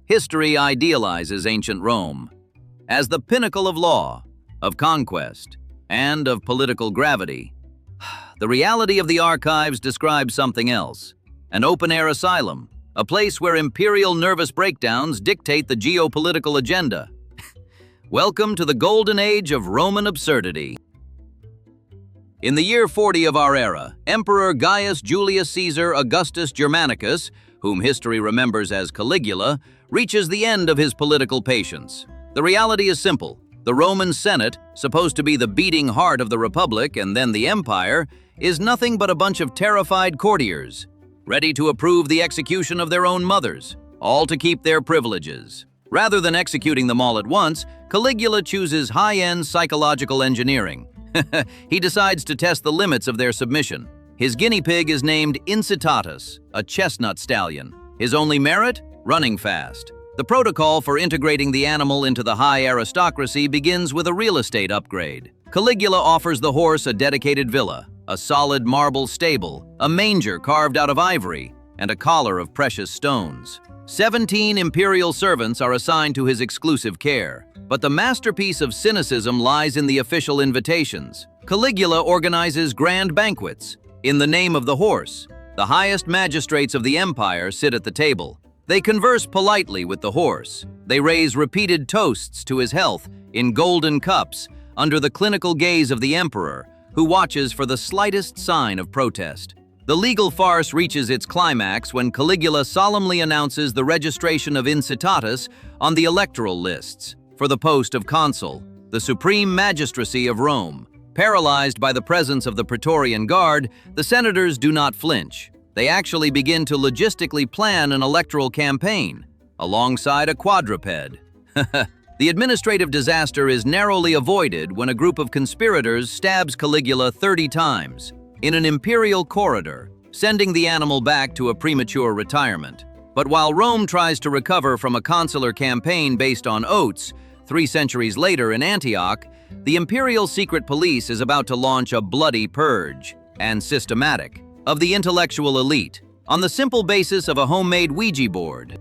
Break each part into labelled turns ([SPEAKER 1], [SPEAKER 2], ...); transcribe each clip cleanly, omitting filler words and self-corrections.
[SPEAKER 1] History idealizes ancient Rome as the pinnacle of law, of conquest, and of political gravity. The reality of the archives describes something else: an open-air asylum, a place where imperial nervous breakdowns dictate the geopolitical agenda. Welcome to the golden age of Roman absurdity. In the year 40 of our era, Emperor Gaius Julius Caesar Augustus Germanicus, whom history remembers as Caligula, reaches the end of his political patience. The reality is simple. The Roman Senate, supposed to be the beating heart of the Republic and then the Empire, is nothing but a bunch of terrified courtiers, ready to approve the execution of their own mothers, all to keep their privileges. Rather than executing them all at once, Caligula chooses high-end psychological engineering. He decides to test the limits of their submission. His guinea pig is named Incitatus, a chestnut stallion. His only merit? Running fast. The protocol for integrating the animal into the high aristocracy begins with a real estate upgrade. Caligula offers the horse a dedicated villa, a solid marble stable, a manger carved out of ivory, and a collar of precious stones. 17 imperial servants are assigned to his exclusive care. But the masterpiece of cynicism lies in the official invitations. Caligula organizes grand banquets. In the name of the horse, the highest magistrates of the empire sit at the table. They converse politely with the horse. They raise repeated toasts to his health in golden cups under the clinical gaze of the emperor, who watches for the slightest sign of protest. The legal farce reaches its climax when Caligula solemnly announces the registration of Incitatus on the electoral lists for the post of Consul, the supreme magistracy of Rome. Paralyzed by the presence of the Praetorian Guard, the senators do not flinch. They actually begin to logistically plan an electoral campaign, alongside a quadruped. The administrative disaster is narrowly avoided when a group of conspirators stabs Caligula 30 times in an imperial corridor, sending the animal back to a premature retirement. But while Rome tries to recover from a consular campaign based on oats, 3 centuries later in Antioch, the imperial secret police is about to launch a bloody purge, and systematic, of the intellectual elite, on the simple basis of a homemade Ouija board.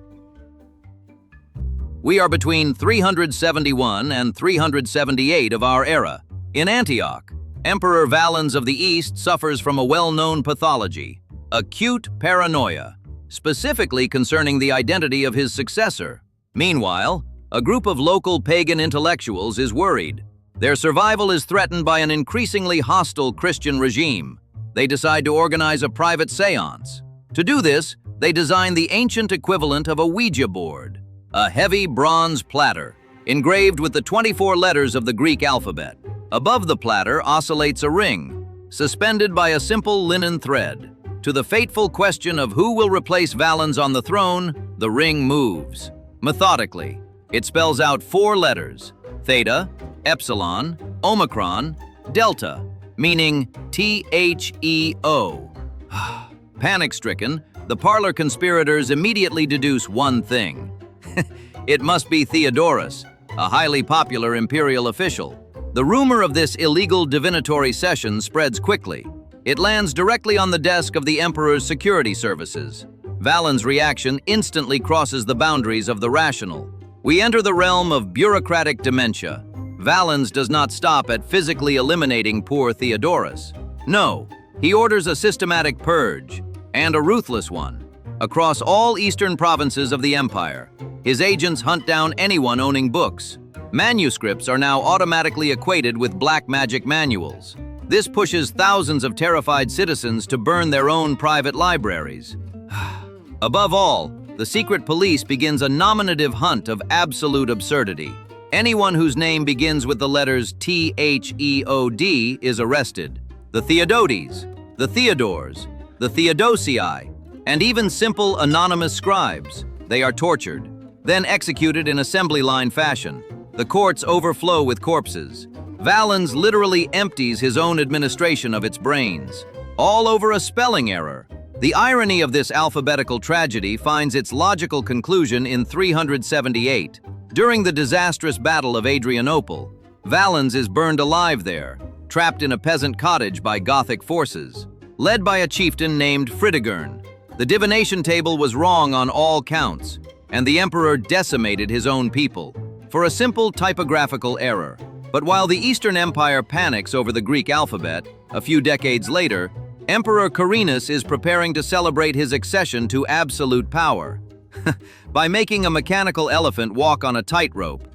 [SPEAKER 1] We are between 371 and 378 of our era. In Antioch, Emperor Valens of the East suffers from a well-known pathology, acute paranoia, specifically concerning the identity of his successor. Meanwhile, a group of local pagan intellectuals is worried. Their survival is threatened by an increasingly hostile Christian regime. They decide to organize a private seance. To do this, they design the ancient equivalent of a Ouija board, a heavy bronze platter, engraved with the 24 letters of the Greek alphabet. Above the platter oscillates a ring, suspended by a simple linen thread. To the fateful question of who will replace Valens on the throne, the ring moves. Methodically, it spells out 4 letters: theta, epsilon, omicron, delta, meaning THEO. Panic-stricken, the parlor conspirators immediately deduce one thing. It must be Theodorus, a highly popular imperial official. The rumor of this illegal divinatory session spreads quickly. It lands directly on the desk of the emperor's security services. Valens' reaction instantly crosses the boundaries of the rational. We enter the realm of bureaucratic dementia. Valens does not stop at physically eliminating poor Theodorus. No, he orders a systematic purge, and a ruthless one, across all eastern provinces of the empire. His agents hunt down anyone owning books. Manuscripts are now automatically equated with black magic manuals. This pushes thousands of terrified citizens to burn their own private libraries. Above all, the secret police begins a nominative hunt of absolute absurdity. Anyone whose name begins with the letters THEOD is arrested. The Theodotes, the Theodores, the Theodosii, and even simple anonymous scribes. They are tortured, then executed in assembly line fashion. The courts overflow with corpses. Valens literally empties his own administration of its brains, all over a spelling error. The irony of this alphabetical tragedy finds its logical conclusion in 378. During the disastrous Battle of Adrianople, Valens is burned alive there, trapped in a peasant cottage by Gothic forces, led by a chieftain named Fritigern. The divination table was wrong on all counts. and the emperor decimated his own people for a simple typographical error. But while the Eastern Empire panics over the Greek alphabet, a few decades later, Emperor Quirinus is preparing to celebrate his accession to absolute power by making a mechanical elephant walk on a tightrope.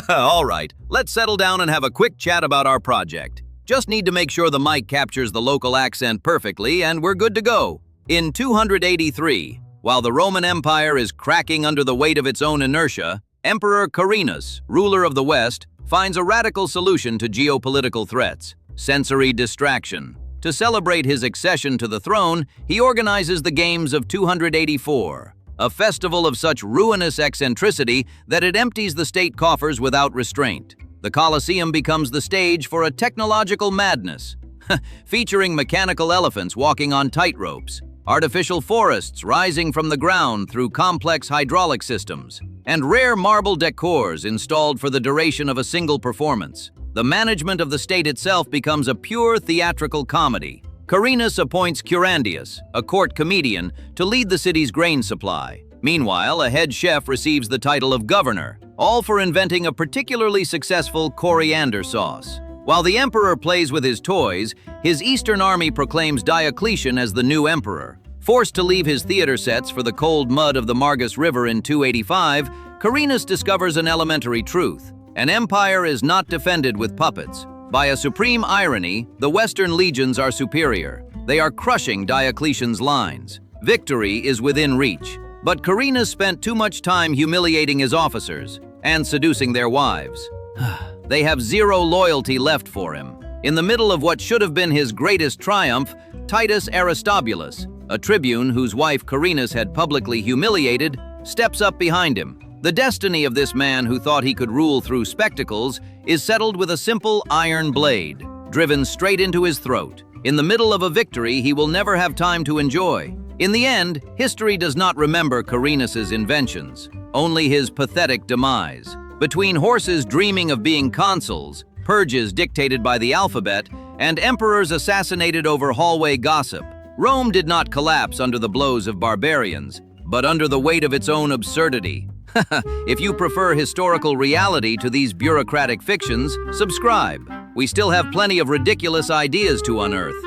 [SPEAKER 1] All right, let's settle down and have a quick chat about our project. Just need to make sure the mic captures the local accent perfectly and we're good to go. In 283, while the Roman Empire is cracking under the weight of its own inertia, Emperor Quirinus, ruler of the West, finds a radical solution to geopolitical threats: sensory distraction. To celebrate his accession to the throne, he organizes the Games of 284, a festival of such ruinous eccentricity that it empties the state coffers without restraint. The Colosseum becomes the stage for a technological madness, featuring mechanical elephants walking on tightropes, artificial forests rising from the ground through complex hydraulic systems, and rare marble decors installed for the duration of a single performance. The management of the state itself becomes a pure theatrical comedy. Quirinus appoints Curandius, a court comedian, to lead the city's grain supply. Meanwhile, a head chef receives the title of governor, all for inventing a particularly successful coriander sauce. While the emperor plays with his toys, his eastern army proclaims Diocletian as the new emperor. Forced to leave his theater sets for the cold mud of the Margus River in 285, Quirinus discovers an elementary truth: an empire is not defended with puppets. By a supreme irony, the Western legions are superior. They are crushing Diocletian's lines. Victory is within reach. But Quirinus spent too much time humiliating his officers and seducing their wives. They have zero loyalty left for him. In the middle of what should have been his greatest triumph, Titus Aristobulus, a tribune whose wife Quirinus had publicly humiliated, steps up behind him. The destiny of this man who thought he could rule through spectacles is settled with a simple iron blade, driven straight into his throat. In the middle of a victory he will never have time to enjoy. In the end, history does not remember Quirinus's inventions, only his pathetic demise. Between horses dreaming of being consuls, purges dictated by the alphabet, and emperors assassinated over hallway gossip, Rome did not collapse under the blows of barbarians, but under the weight of its own absurdity. If you prefer historical reality to these bureaucratic fictions, subscribe. We still have plenty of ridiculous ideas to unearth.